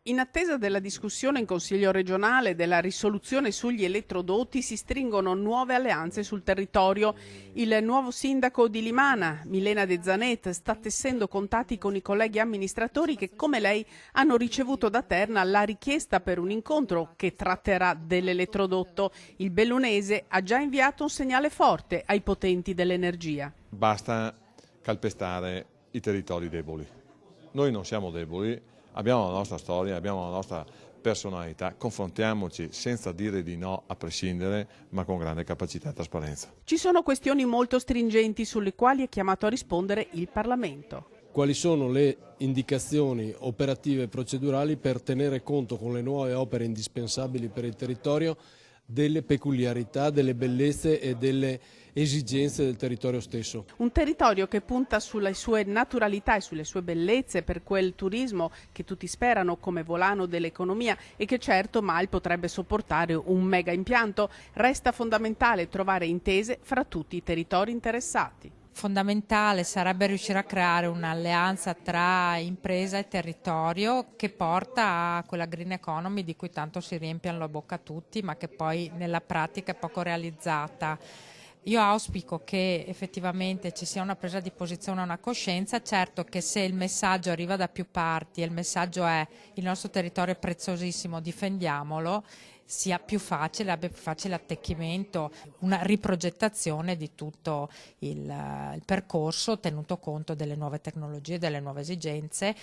In attesa della discussione in Consiglio regionale della risoluzione sugli elettrodotti si stringono nuove alleanze sul territorio. Il nuovo sindaco di Limana, Milena De Zanet, sta tessendo contatti con i colleghi amministratori che, come lei, hanno ricevuto da Terna la richiesta per un incontro che tratterà dell'elettrodotto. Il bellunese ha già inviato un segnale forte ai potenti dell'energia. Basta calpestare i territori deboli. Noi non siamo deboli, abbiamo la nostra storia, abbiamo la nostra personalità, confrontiamoci senza dire di no a prescindere, ma con grande capacità e trasparenza. Ci sono questioni molto stringenti sulle quali è chiamato a rispondere il Parlamento. Quali sono le indicazioni operative e procedurali per tenere conto con le nuove opere indispensabili per il territorio delle peculiarità, delle bellezze e delle esigenze del territorio stesso. Un territorio che punta sulle sue naturalità e sulle sue bellezze per quel turismo che tutti sperano come volano dell'economia e che certo mai potrebbe sopportare un mega impianto. Resta fondamentale trovare intese fra tutti i territori interessati. Fondamentale sarebbe riuscire a creare un'alleanza tra impresa e territorio che porta a quella green economy di cui tanto si riempiono la bocca tutti, ma che poi nella pratica è poco realizzata. Io auspico che effettivamente ci sia una presa di posizione, una coscienza, certo che se il messaggio arriva da più parti e il messaggio è il nostro territorio è preziosissimo, difendiamolo, sia più facile, abbia più facile attecchimento, una riprogettazione di tutto il percorso tenuto conto delle nuove tecnologie, delle nuove esigenze.